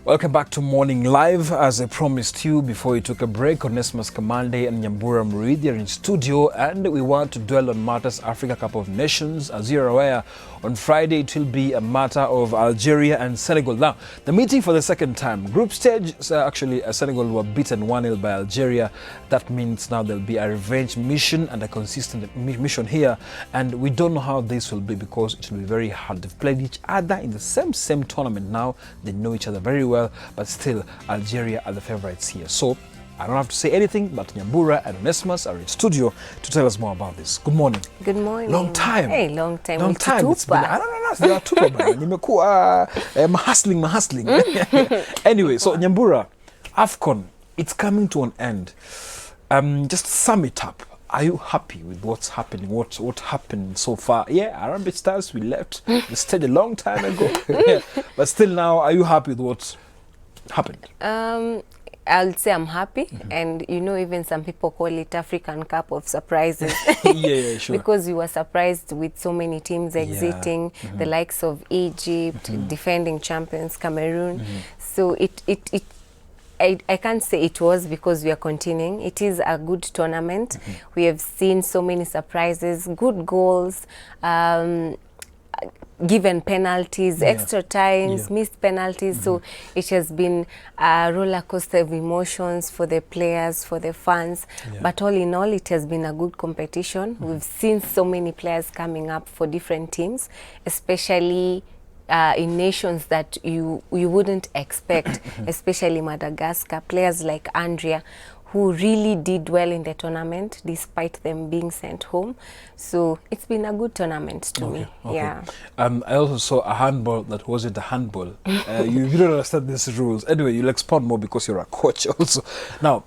Welcome back to Morning Live. As I promised you before we took a break, Onesmus Kamande and Nyambura Murithi are in studio, and we want to dwell on matters Africa Cup of Nations. As you're aware, on Friday it will be a matter of Algeria and Senegal. Now, the meeting for the second time. Group stage, Senegal were beaten 1-0 by Algeria. That means now there'll be a revenge mission and a consistent mission here, and we don't know how this will be because it will be very hard. They've played each other in the same tournament now. They know each other very well, but still Algeria are the favorites here. So I don't have to say anything, but Nyambura and Onesmus are in studio to tell us more about this. Good morning. Good morning. Long time. Hey, long time. Long time. It's been, I don't know, there are two of them. Nimekuwa hustling. Anyway, so Nyambura, AFCON, it's coming to an end. Just sum it up. Are you happy with what's happening? What happened so far? Yeah, Arabic Stars, we left the stage a long time ago. But still now, are you happy with what's happened? I'll say I'm happy, and you know, even some people call it African Cup of Surprises. yeah, sure. Because we were surprised with so many teams exiting, the likes of Egypt, defending champions Cameroon. So I can't say it was because we are continuing. It is a good tournament. We have seen so many surprises, good goals, given penalties, extra times, missed penalties. So it has been a roller coaster of emotions for the players, for the fans. But all in all, it has been a good competition. We've seen so many players coming up for different teams, especially in nations that you wouldn't expect, especially Madagascar. Players like Andrea, who really did well in the tournament despite them being sent home. So it's been a good tournament to me. Yeah. I also saw a handball that wasn't a handball. You don't understand these rules. Anyway, you'll expound more because you're a coach also. Now,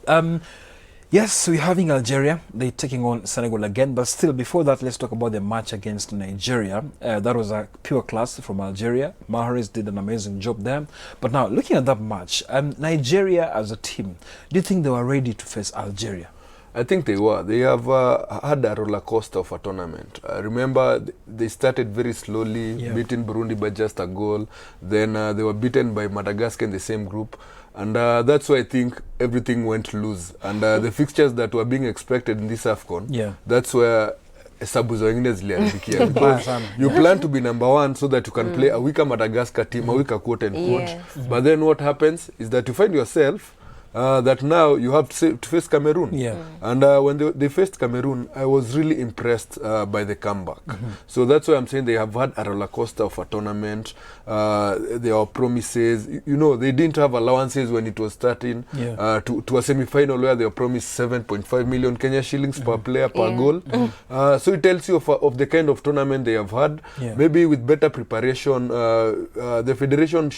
yes, we're having Algeria. They're taking on Senegal again. But still, before that, let's talk about the match against Nigeria. That was a pure class from Algeria. Mahrez did an amazing job there. But now, looking at that match, Nigeria as a team, do you think they were ready to face Algeria? I think they were. They have had a roller coaster of a tournament. Remember, they started very slowly, beating Burundi by just a goal. Then they were beaten by Madagascar in the same group. And that's why I think everything went loose. And the fixtures that were being expected in this AFCON, that's where hesabu zingine ziliaribikia. Because you plan to be #1 so that you can play a weaker Madagascar team, a weaker quote and quote. But then what happens is that you find yourself that now you have to face Cameroon. And when they faced Cameroon, I was really impressed by the comeback. So that's why I'm saying they have had a roller coaster of a tournament. There are promises. You know, they didn't have allowances when it was starting to a semi-final where they were promised 7.5 million Kenya shillings per player per goal. So it tells you of the kind of tournament they have had. Maybe with better preparation, the federation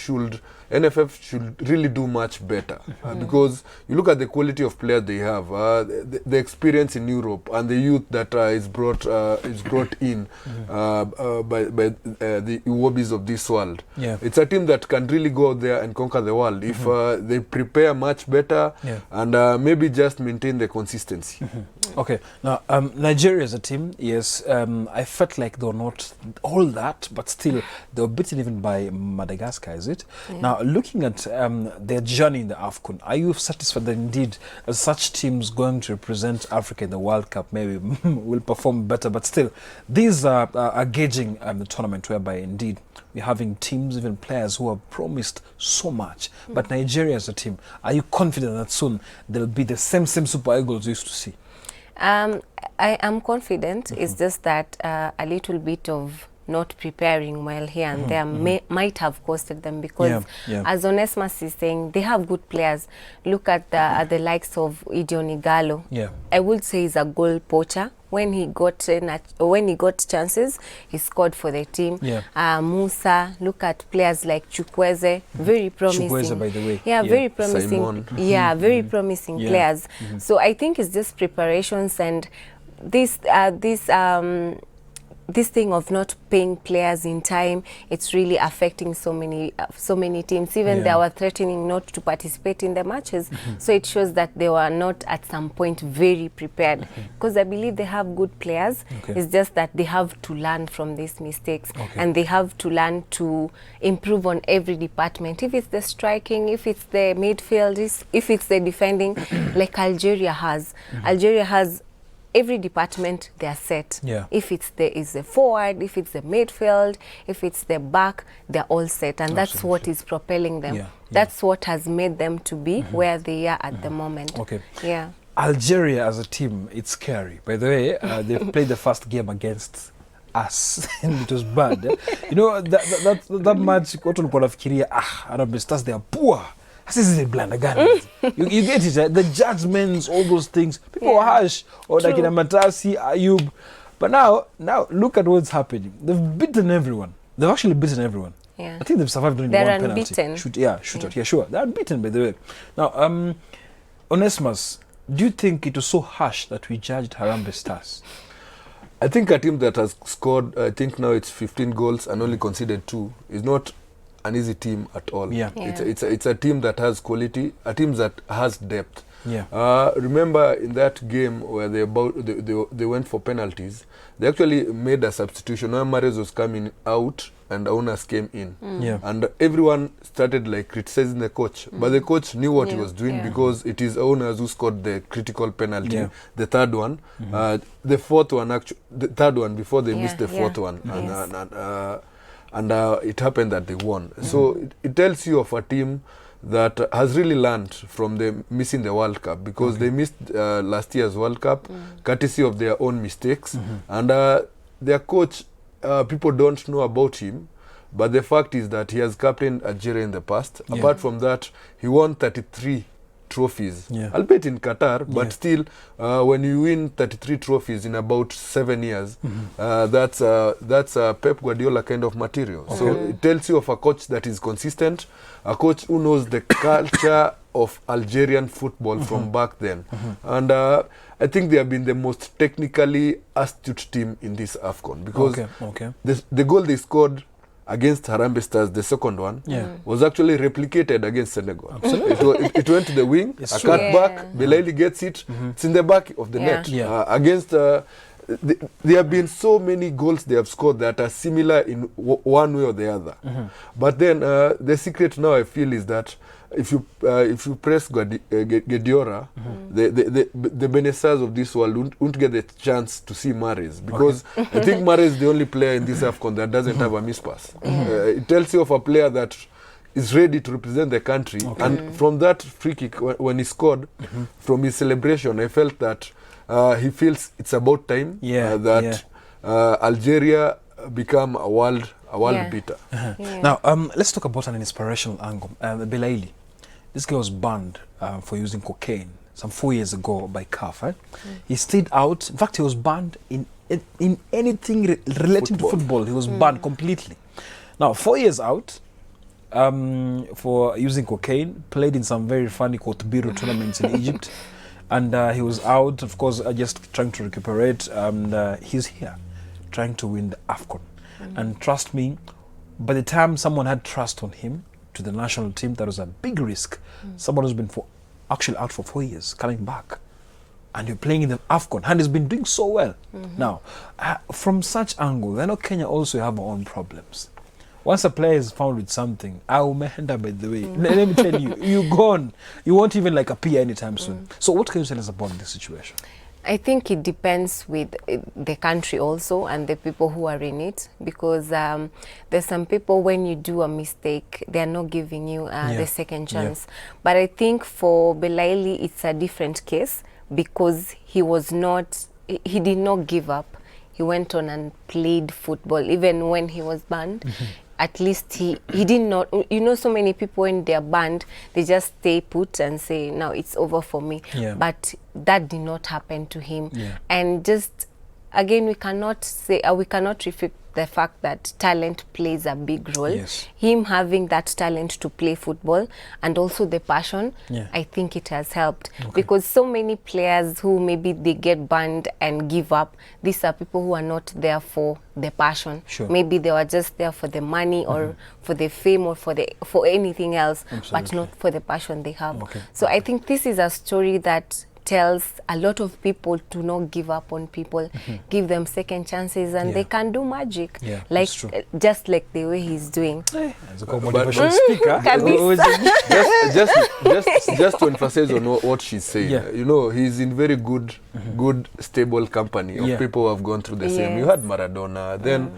NFF should really do much better because you look at the quality of players they have, the experience in Europe, and the youth that is brought in by the Iwobis of this world. It's a team that can really go out there and conquer the world if they prepare much better and maybe just maintain the consistency. Okay, now Nigeria as a team, yes, I felt like they were not all that, but still they were beaten even by Madagascar, is it? Now, looking at their journey in the AFCON, are you satisfied that indeed such teams going to represent Africa in the World Cup maybe will perform better? But still, these are gauging the tournament whereby indeed we're having teams, even players who have promised so much. But Nigeria as a team, are you confident that soon they'll be the same Super Eagles we used to see? I am confident. It's just that a little bit of not preparing well here and there might have costed them because as Onesmus is saying, they have good players. Look at the likes of Idioni Gallo. I would say he's a goal poacher. When he got chances, he scored for the team. Musa, look at players like Chukwueze, very promising. Chukwueze, by the way. Very promising. Simon. Very promising players. this thing of not paying players in time, it's really affecting so many teams. Even they were threatening not to participate in the matches. So it shows that they were not at some point very prepared, because I believe they have good players. It's just that they have to learn from these mistakes, and they have to learn to improve on every department. If it's the striking, if it's the midfield, if it's the defending, like Algeria has. Algeria has every department, they are set. If it's the forward, if it's the midfield, if it's the back, they're all set, and that's what is propelling them. That's what has made them to be where they are at the moment. Algeria as a team, it's scary. By the way, they played the first game against us and it was bad. You know, that match, watu walikuwa nafikiria, Harambee Stars, they are poor. This is a blind again. You get it, right? The judgments, all those things. People were harsh. Or like in Matasi, Ayub. But now look at what's happening. They've beaten everyone. They've actually beaten everyone. I think they've survived only one penalty. They're unbeaten. Yeah, sure. They're unbeaten, by the way. Now, Onesimus, do you think it was so harsh that we judged Harambee Stars? I think a team that has scored, I think now it's 15 goals and only conceded 2 is not an easy team at all. It's a team that has quality, a team that has depth. Remember in that game where they went for penalties, they actually made a substitution. Now Mahrez was coming out and Aunas came in. And everyone started like criticizing the coach. But the coach knew what he was doing, because it is Aunas who scored the critical penalty, the third one. The fourth one, actually, the third one before they missed the fourth one. And it happened that they won. So it tells you of a team that has really learned from them missing the World Cup, because they missed last year's World Cup courtesy of their own mistakes. And their coach, people don't know about him, but the fact is that he has captained Algeria in the past. Apart from that, he won 33 trophies, albeit in Qatar, but still, when you win 33 trophies in about 7 years, that's Pep Guardiola kind of material. So it tells you of a coach that is consistent, a coach who knows the culture of Algerian football from back then. And I think they have been the most technically astute team in this AFCON, because the goal they scored against Harambee Stars, the second one, was actually replicated against Senegal. It went to the wing, a cutback, Belaili gets it, it's in the back of the net. Against, there have been so many goals they have scored that are similar in one way or the other. But then the secret now, I feel, is that if you press Guardiola, the Benessars of this world won't get the chance to see Mahrez, because I think Mahrez is the only player in this AFCON that doesn't have a mispass. It tells you of a player that is ready to represent the country. And from that free kick, when he scored, from his celebration, I felt that he feels it's about time that Algeria become a world beater. Now, let's talk about an inspirational angle. Belaili, this guy was banned for using cocaine some 4 years ago by CAF. He stayed out. In fact, he was banned in anything relating to football. He was banned completely. Now, 4 years out for using cocaine, played in some very funny Kotbiru tournaments in Egypt. And he was out, of course, just trying to recuperate. He's here, trying to win the AFCON. And trust me, by the time someone had trust on him to the national team, that was a big risk. Someone who's been actually out for 4 years, coming back. And you're playing in the AFCON, and he's been doing so well. Now, from such angle, I know Kenya also have our own problems. Once a player is found with something, by the way, let me tell you, you're gone. You won't even like appear anytime soon. So what can you tell us about this situation? I think it depends with the country also and the people who are in it, because there's some people, when you do a mistake, they're not giving you the second chance. But I think for Belaili, it's a different case, because he did not give up. He went on and played football, even when he was banned. At least he did not, so many people when they're banned, they just stay put and say, now it's over for me. But that did not happen to him. And just, again, we cannot say, we cannot the fact that talent plays a big role. Yes. Him having that talent to play football and also the passion, Yeah. I think it has helped. Because so many players who maybe they get banned and give up, these are people who are not there for the passion. Sure. Maybe they were just there for the money or for the fame or for anything else, but Absolutely. not for the passion they have. Okay. So I think this is a story that tells a lot of people to not give up on people, give them second chances, and Yeah. they can do magic. Yeah, like that's true. just like the way he's doing. As a motivational speaker. Just to emphasize on what she's saying, Yeah. you know, he's in very good, stable company of Yeah. people who have gone through the same. You Yes. had Maradona. Then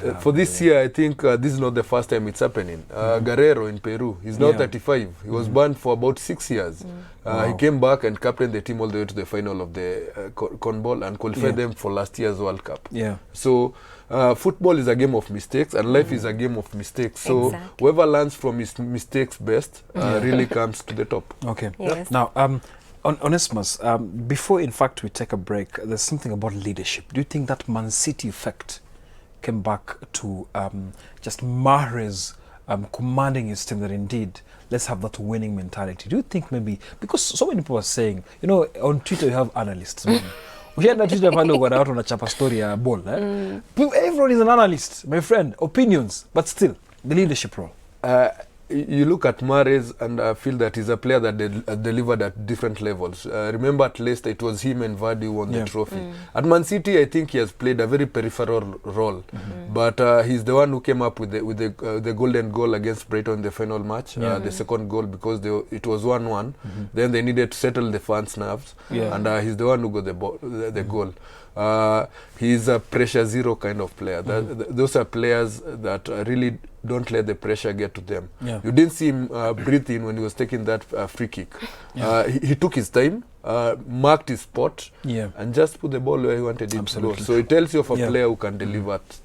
yeah. for this year, I think this is not the first time it's happening. Guerrero in Peru, he's now Yeah. 35. He was banned for about 6 years. He came back and captained the team all the way to the final of the CONBOL and qualified them for last year's World Cup. Yeah. So football is a game of mistakes, and life is a game of mistakes. So Exactly. whoever learns from his mistakes best really comes to the top. Okay. Yes. Now, Onesimus, before in fact we take a break, there's something about leadership. Do you think that Man City effect came back to just Mahrez commanding his team, that indeed let's have that winning mentality? Do you think maybe, because so many people are saying, you know, on Twitter you have analysts. Ukienda Twitter pale uko na watu wanachapa story ya ball. Everyone is an analyst, my friend, opinions, but still the leadership role. You look at Mahrez and I feel that he's a player that delivered at different levels. Remember at Leicester, it was him and Vardy who won the trophy. At Man City, I think he has played a very peripheral role. But he's the one who came up with the golden goal against Brighton in the final match, the second goal, because it was 1-1. Then they needed to settle the fans' nerves. And he's the one who got the goal. He's a pressure zero kind of player. Those are players that really don't let the pressure get to them. You didn't see him breathe in when he was taking that free kick. He took his time, marked his spot, and just put the ball where he wanted it to go. So it tells you of a player who can deliver at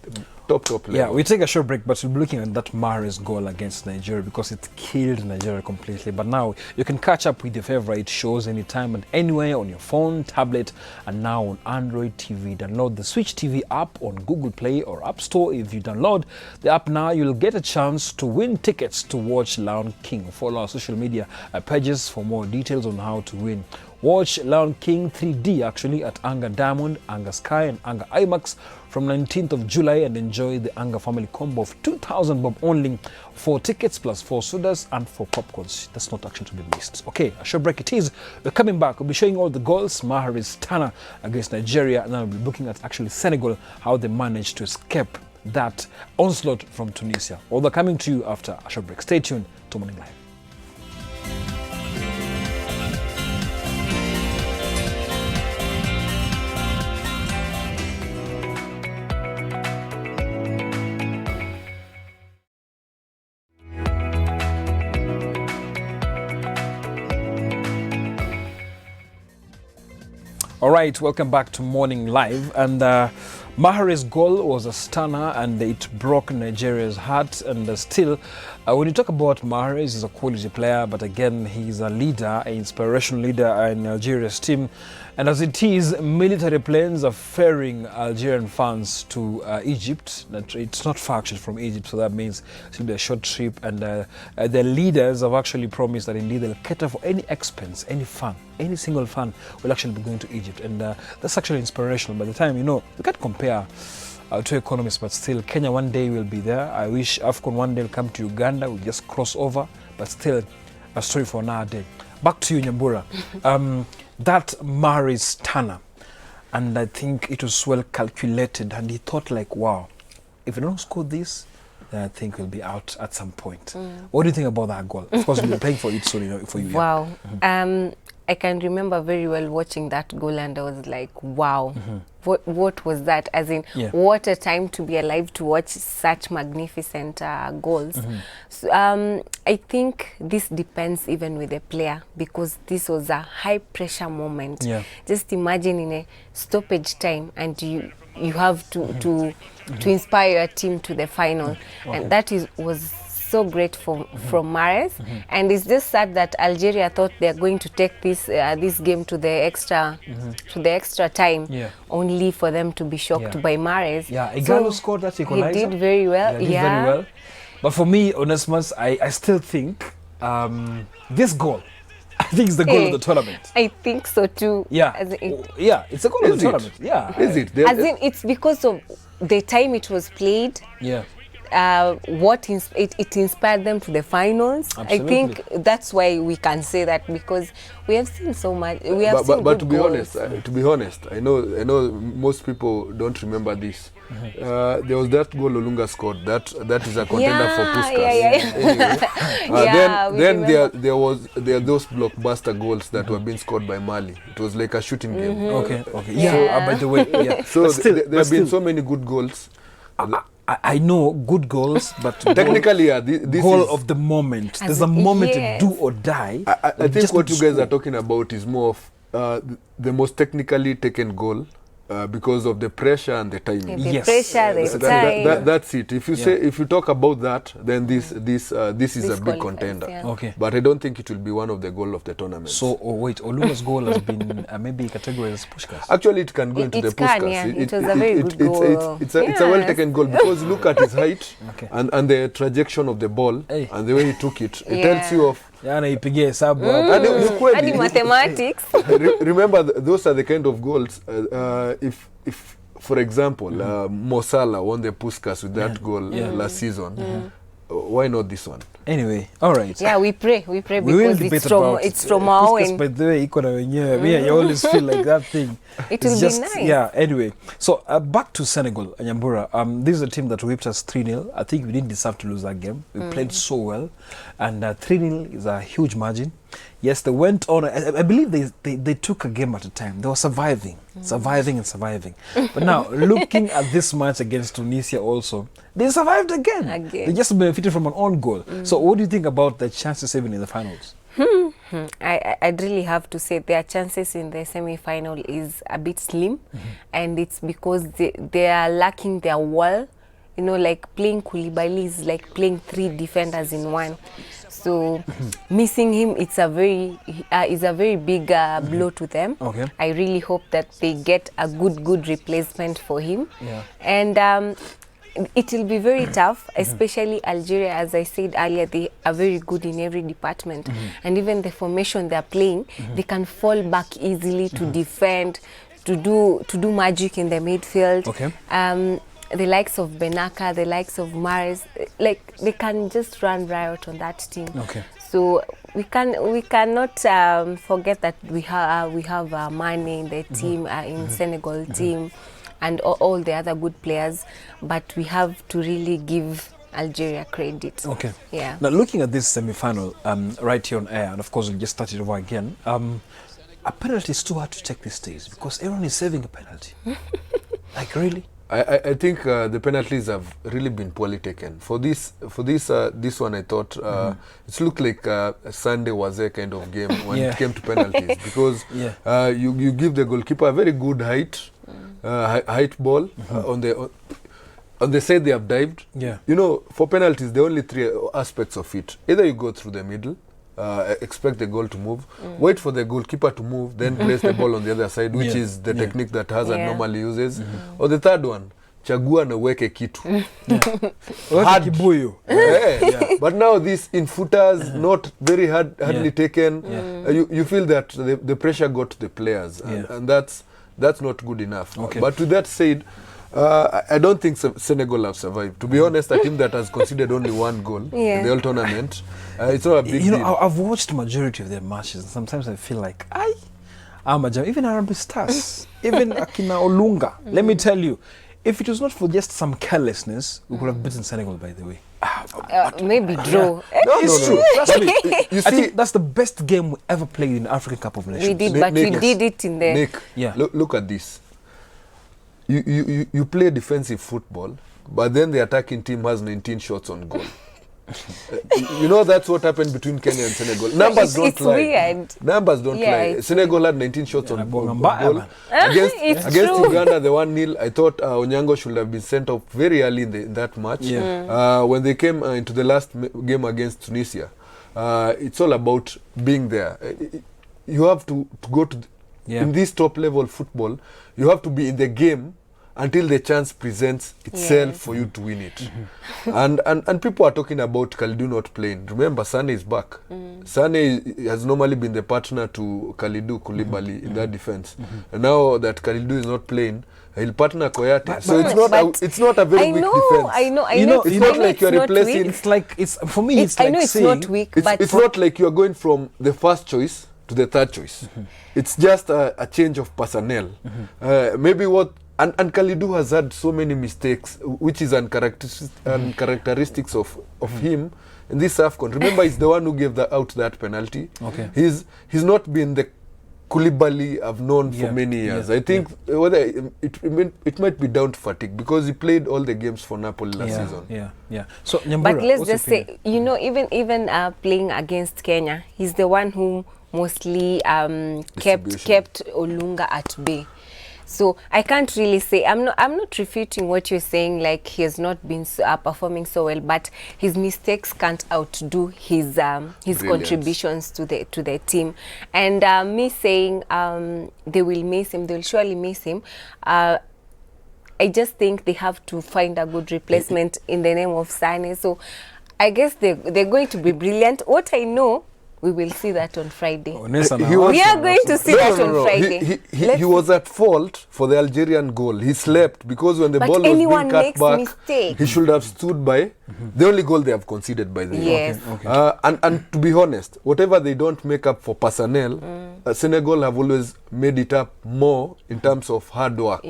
top level. Yeah, we take a short break, but we'll be looking at that Mahrez goal against Nigeria, because it killed Nigeria completely. But now you can catch up with your favorite shows anytime and anywhere on your phone, tablet, and now on Android TV. Download the Switch TV app on Google Play or App Store. If you download the app now, you'll get a chance to win tickets to watch Lion King. Follow our social media pages for more details on how to win. Watch Lion King 3D actually at Anga Diamond, Anga Sky, and Anga IMAX from 19th of July, and enjoy the Anga family combo of 2,000 bob only, 4 tickets plus 4 sodas and 4 popcorns. That's not actually to be missed. Okay, a short break it is. We're coming back. We'll be showing all the goals. Mahrez Tana against Nigeria, and then we'll be looking at actually Senegal, how they managed to escape that onslaught from Tunisia. All that coming to you after a short break. Stay tuned to Morning Live. All right, welcome back to Morning Live. And Mahrez's goal was a stunner, and it broke Nigeria's heart. And still, when you talk about Mahrez, he's a quality player, but again, he's a leader, an inspirational leader in Algeria's team. And as it is, military planes are ferrying Algerian fans to Egypt. It's not far actually from Egypt, so that means it's going to be a short trip. And the leaders have actually promised that indeed they'll cater for any expense, any fan, any single fan will actually be going to Egypt. And that's actually inspirational. By the time, you know, we can't compare two economies, but still, Kenya one day will be there. I wish AFCON one day will come to Uganda. We'll just cross over, but still a story for another day. Back to you, Nyambura. That Mahrez Tana, and I think it was well calculated, and he thought like, wow, if I don't score this, then I think we'll be out at some point. What do you think about that goal? Of course, we'll be playing for it soon, you know, for you. Wow. I can remember very well watching that goal, and I was like, wow, what was that? As in, what a time to be alive to watch such magnificent goals. So, I think this depends even with the player, because this was a high pressure moment. Just imagine in a stoppage time, and you have to inspire your team to the final, and that was so great from Mahrez, and it's just sad that Algeria thought they are going to take this game to the extra time, only for them to be shocked by Mahrez. Yeah, Igalo scored that equalizer. He did very well. Very well. But for me, Onesmus, I still think this goal, I think it's the goal of the tournament. I think so too. Yeah, it's a goal of the tournament. Yeah, is it? As in, it's because of the time it was played. Yeah. It inspired them to the finals. Absolutely. I think that's why we can say that, because we have seen so much. We have seen but good to be goals. honest, I know most people don't remember this. There was that goal Olunga scored. That is a contender for Puskas. Anyway, then there are those blockbuster goals that were being scored by Mali. It was like a shooting game. Okay. Yeah. By the way, So there have been so many good goals. I know good goals, but technically, this goal is of the moment. There's a moment to do or die. I think what you guys are talking about is more of the most technically taken goal. Because of the pressure and the timing. The pressure, the time. That's it. If you talk about that, then this is a big contender. Yeah. Okay. But I don't think it will be one of the goal of the tournament. So wait, Olunga's goal has been maybe categorized as Puskás. Actually, it can go into the Puskás. Yeah. It was a very good goal. It's a well taken goal, because look at his height and the trajectory of the ball and the way he took it. It tells you of. Ipige hesabu. Hadi mathematics. Remember, those are the kind of goals. If for example, Mo Salah won the Puskás with that goal last season, why not this one? Anyway, all right. Yeah, we pray because it's from our end. By the way, you always feel like that thing. It will be nice. Yeah, anyway. So back to Senegal, Nyambura. This is a team that whipped us 3-0. I think we didn't deserve to lose that game. We played so well. And 3-0 is a huge margin. Yes, they went on. I believe they took a game at a time. They were surviving. But now, looking at this match against Tunisia also, they survived again. They just benefited from an own goal. So what do you think about the chances even in the finals? I'd really have to say their chances in the semi-final is a bit slim. And it's because they are lacking their wall. You know, like playing Koulibaly is like playing 3 defenders in one. So missing him, it's a very big blow to them. Okay. I really hope that they get a good replacement for him. Yeah. And it will be very tough, especially Algeria. As I said earlier, they are very good in every department. And even the formation they're playing, they can fall back easily to defend, to do magic in the midfield. Okay. The likes of Benaka, the likes of Mahrez, like they can just run riot on that team. Okay. So we cannot forget that we have Mane in the team, in Senegal team, and all the other good players. But we have to really give Algeria credit. Okay. Yeah. Now looking at this semi-final, right here on air, and of course we'll just start it over again. A penalty is too hard to take these days because everyone is saving a penalty. Like really? I think the penalties have really been poorly taken. For this one, I thought it looked like a Sunday was a kind of game when it came to penalties, because you give the goalkeeper a very good height ball on the side they have dived. Yeah. You know, for penalties, there are only 3 aspects of it. Either you go through the middle, expect the goal to move, wait for the goalkeeper to move, then place the ball on the other side, which is the technique that Hazard normally uses. Or the third one, chagua na weke kitu. Hard kibuyu. But now this in footers, not very hardly taken. You feel that the pressure got to the players, and that's not good enough. Okay. But with that said, I don't think Senegal have survived. To be honest, a team that has conceded only 1 goal in the whole tournament, it's not a big deal. I've watched majority of their matches, and sometimes I feel like, even Harambee Stars, even Akina Olunga, let me tell you, if it was not for just some carelessness, we could have beaten Senegal, by the way. Maybe draw. It's true. Trust me. You see, I think that's the best game we ever played in the African Cup of Nations. We did, but we did it in the... Nick, look at this. You play defensive football, but then the attacking team has 19 shots on goal. You know, that's what happened between Kenya and Senegal. Numbers don't it's lie. Weird. Numbers don't lie. Senegal had 19 shots on goal. Against Uganda, the 1-0, I thought Onyango should have been sent off very early in that match. When they came into the last game against Tunisia, it's all about being there. You have to go to in this top level football, you have to be in the game until the chance presents itself for you to win it. And people are talking about Kalidou not playing. Remember, Sane is back. Sane has normally been the partner to Kalidou Koulibaly in that defense. And now that Kalidou is not playing, he'll partner Koyate. So it's not a very weak defense. I know. It's not like you're replacing. It's like, for me, it's like it's not weak, but it's not like you're going from the first choice to the third choice. It's just a change of personnel. Maybe what and Kalidou has had so many mistakes, which is uncharacteristics of him in this AFCON. Remember, he's the one who gave out that penalty. Okay. He's not been the Koulibaly I've known for many years. I think whether it might be down to fatigue, because he played all the games for Napoli last season. So, Nyambura, but let's just say, you know, even playing against Kenya, he's the one who mostly kept Olunga at bay. So I can't really say, I'm not refuting what you're saying, like he has not been performing so well, but his mistakes can't outdo his contributions to the team. And me saying they will miss him, they'll surely miss him. I just think they have to find a good replacement in the name of Sane. So I guess they're going to be brilliant. What I know, we will see that on Friday. We are going to see that on Friday. He was at fault for the Algerian goal. He slept because when the ball was being cut back, mistake. He should have stood by the only goal they have conceded, by the way. Yes. And to be honest, whatever they don't make up for personnel, Senegal have always made it up more in terms of hard work.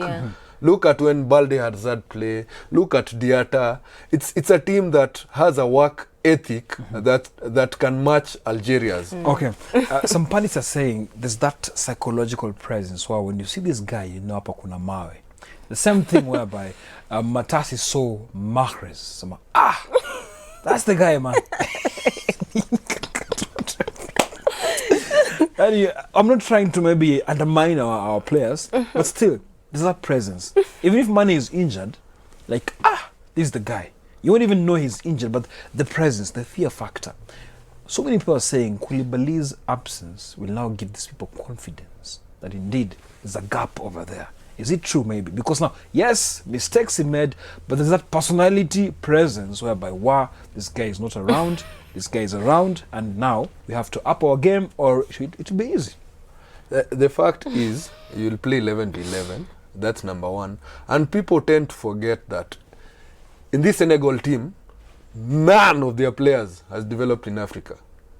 Look at when Balde Hazard play. Look at Diatta. It's a team that has a work ethic that can match Algeria's. Okay. Some pundits are saying there's that psychological presence where when you see this guy, you know hapa kuna mawe. The same thing whereby Matasi saw Mahrez. That's the guy, man. I'm not trying to maybe undermine our players, but still, there's that presence. Even if Mane is injured, like, this is the guy. You won't even know he's injured, but the presence, the fear factor. So many people are saying Koulibaly's absence will now give these people confidence that indeed there's a gap over there. Is it true? Maybe. Because now, yes, mistakes he made, but there's that personality presence whereby, wow, this guy is not around, this guy is around, and now we have to up our game or it will be easy. The fact is, you'll play 11 to 11. That's number one. And people tend to forget that in this Senegal team, none of their players has developed in Africa.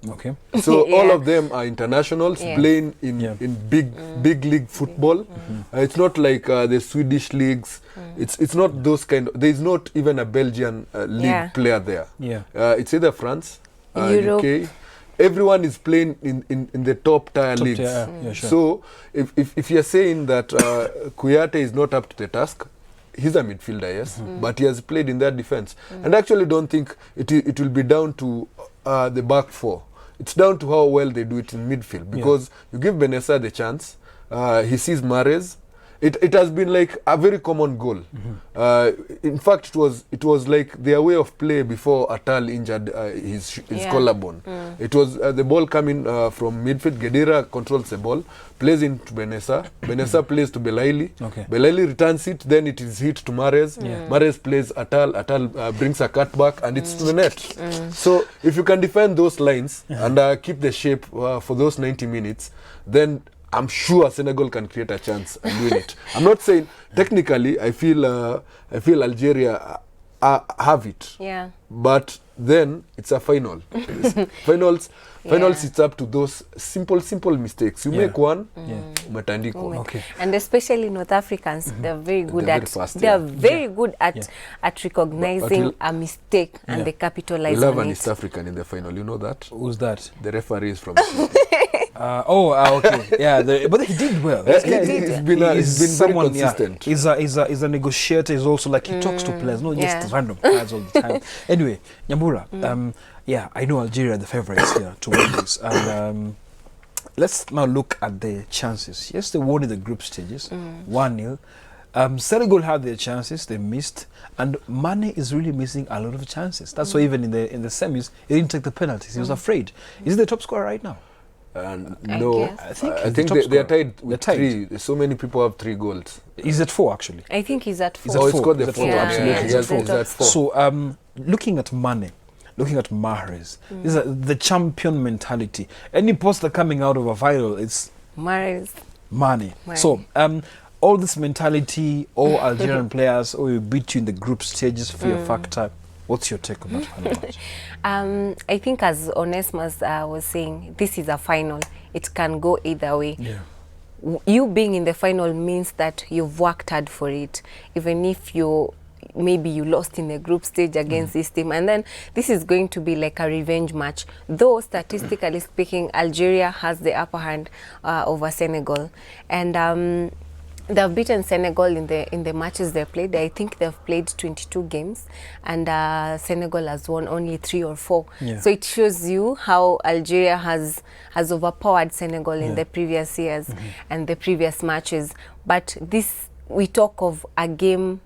Okay. So all of them are internationals playing in big league football. It's not like the Swedish leagues. It's not those kind of, there's not even a Belgian league player there. It's either France, UK. Everyone is playing in the top tier leagues. Sure. So if you're saying that Koyate is not up to the task, he's a midfielder, yes, but he has played in that defense. And I actually don't think it will be down to the back four. It's down to how well they do it in midfield, because you give Benessa the chance, he sees Mahrez. It has been like a very common goal. In fact, it was like their way of play before Atal injured his collarbone. It was the ball coming from midfield. Gedira controls the ball, plays into Benessa. Benessa plays to Belaili. Belaili returns it, then it is hit to Mahrez. Mahrez plays Atal. Atal brings a cutback, and it's to the net. So if you can defend those lines and keep the shape for those 90 minutes, then I'm sure Senegal can create a chance and win it. I'm not saying technically. I feel Algeria have it. But then it's a final. Finals, it's up to those simple mistakes. You make one, umetandikwa. Okay. And especially North Africans, they're very good at recognizing a mistake and they capitalize we love on an it. East African in the final. You know that? Who's that? The referee is from Okay. Yeah, but he did well. This guy, He's been very consistent. Yeah, he's a negotiator. He's also like, he talks to players, not just random players all the time. Anyway, Nyambura, yeah, I know Algeria are the favourites here to win this. And let's now look at the chances. Yes, they won in the group stages, 1-0. Senegal had their chances, they missed, and Mane is really missing a lot of chances. That's why even in the semis, he didn't take the penalties. He was afraid. Is he the top scorer right now? No, I think they are tied with 3. So many people have 3 goals. He's at 4 actually. I think he's at 4. Oh, it's got the 4. Yeah, Absolutely, he's at 4. So looking at Mane, looking at Mahrez, these are the champion mentality. Any poster coming out of a viral, it's Mahrez. Mane. So all this mentality, all Algerian players, we beat you in the group stages, fear factor. What's your take on that? I think, as Onesmus was saying, this is a final. It can go either way. Yeah. You being in the final means that you've worked hard for it, even if maybe you lost in the group stage against this team, and then this is going to be like a revenge match. Though statistically speaking, Algeria has the upper hand over Senegal, and they've beaten Senegal in the matches they played. I think they've played 22 games, and Senegal has won only 3 or 4. Yeah. So it shows you how Algeria has overpowered Senegal in the previous years and the previous matches. But this, we talk of a game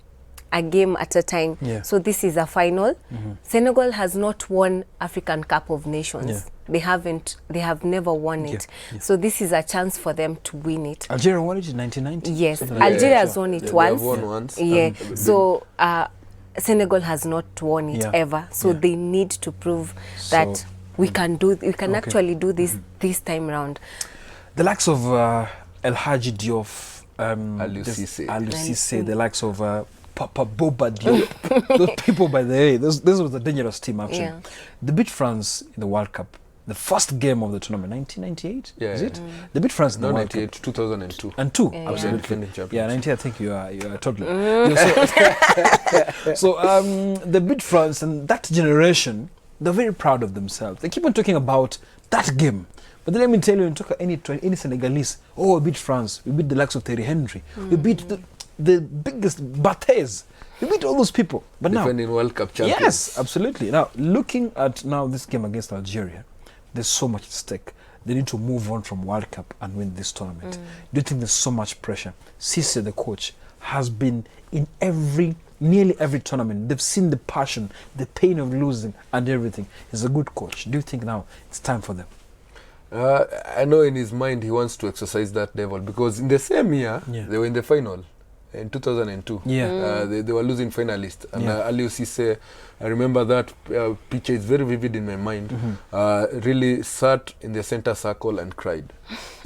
at a time. Yeah. So this is a final. Senegal has not won African Cup of Nations. Yeah. They have never won it. Yeah. So this is a chance for them to win it. Algeria won it in 1990? Yes, Something Algeria like has won it They once. have won once. Yeah, so Senegal has not won it ever. So they need to prove that we can actually do this time round. The likes of El Hadji Diouf, Aliou Cissé, the likes of Papa Boba Diop, those people, by the way, this was a dangerous team actually. Yeah. They beat France in the World Cup, the first game of the tournament, 1998, is it? They beat France in the World Cup. 98, 2002. And 2, Yeah. absolutely. Yeah. Yeah, 90, I think you are totally. So they beat France, and that generation, they're very proud of themselves. They keep on talking about that game. But then let me tell you, when you talk any Senegalese, we beat France, we beat the likes of Thierry Henry, we beat the biggest Barthez, we beat all those people. But defending World Cup champions. Yes, absolutely. Now, looking at this game against Algeria, there's so much at stake. They need to move on from World Cup and win this tournament. Do you think there's so much pressure? Cissé, the coach, has been in nearly every tournament. They've seen the passion, the pain of losing and everything. He's a good coach. Do you think now it's time for them? I know in his mind he wants to exercise that level, because in the same year they were in the final in 2002. They were losing finalists, and Aliou Cissé, I remember that picture is very vivid in my mind. Really sat in the center circle and cried.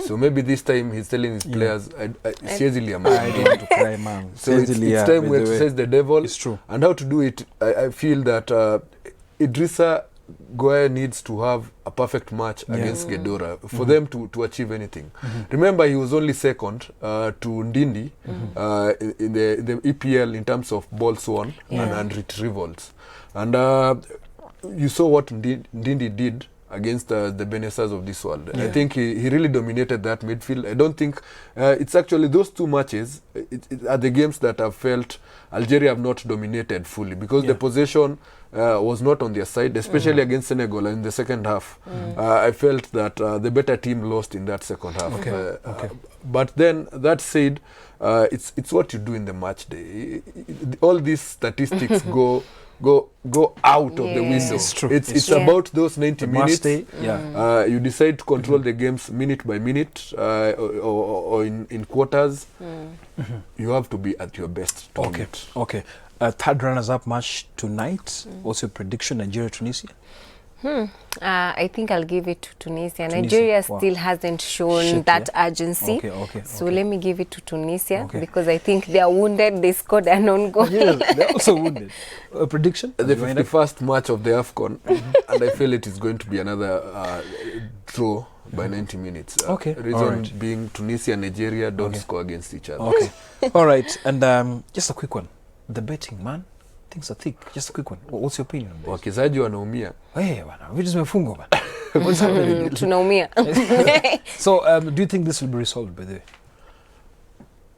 So maybe this time he's telling his players, I don't want to cry, man. So it's time we exercise the devil. It's true. And how to do it, I feel that Idrissa Gueye needs to have a perfect match against Gedora for them to achieve anything. Remember, he was only second to Ndindi in the EPL in terms of balls won and retrievals. And you saw what Ndindi did against the Benessas of this world. I think he really dominated that midfield. I don't think it's actually those 2 matches are the games that I've felt Algeria have not dominated fully, because the possession was not on their side, especially against Senegal in the second half. I felt that the better team lost in that second half. But then, that said, it's what you do in the match day. All these statistics go out of the window. It's true. It's about those 90 minutes. You decide to control the games minute by minute, or in quarters. You have to be at your best to win it. Okay. Third runners-up match tonight. What's your prediction, Nigeria-Tunisia? I think I'll give it to Tunisia. Nigeria still hasn't shown that urgency. So let me give it to Tunisia, because I think they are wounded. They scored an own goal. Yes, they're also wounded. Prediction? The 51st match of the AFCON, and I feel it is going to be another draw by 90 minutes. Reason being, Tunisia and Nigeria don't score against each other. All right, and just a quick one. The betting, man. Things are thick. Just a quick one. What's your opinion on this? Wachezaji wanaumia. Bana, vitu zimefungwa bana. What's happening? Tunaumia. So do you think this will be resolved by the way?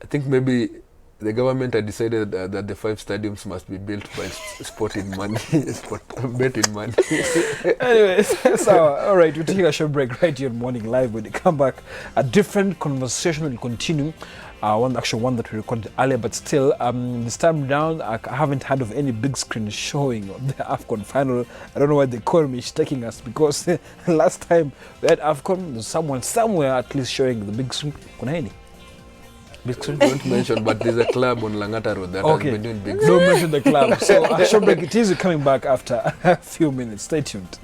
I think maybe the government had decided that the 5 stadiums must be built by sporting money, betting money. Anyways, so all right, we're taking a short break right here on Morning Live. When we come back, a different conversation will continue. One that we recorded earlier, but still, this time round, I haven't heard of any big screen showing of the AFCON final. I don't know why the economy is taking us, because last time we had AFCON, there's someone somewhere at least showing the big screen. Kuna any? Big screen? Don't mention, but there's a club on Langata Road that has been doing big. Don't mention the club. So a short break it is. We're coming back after a few minutes. Stay tuned.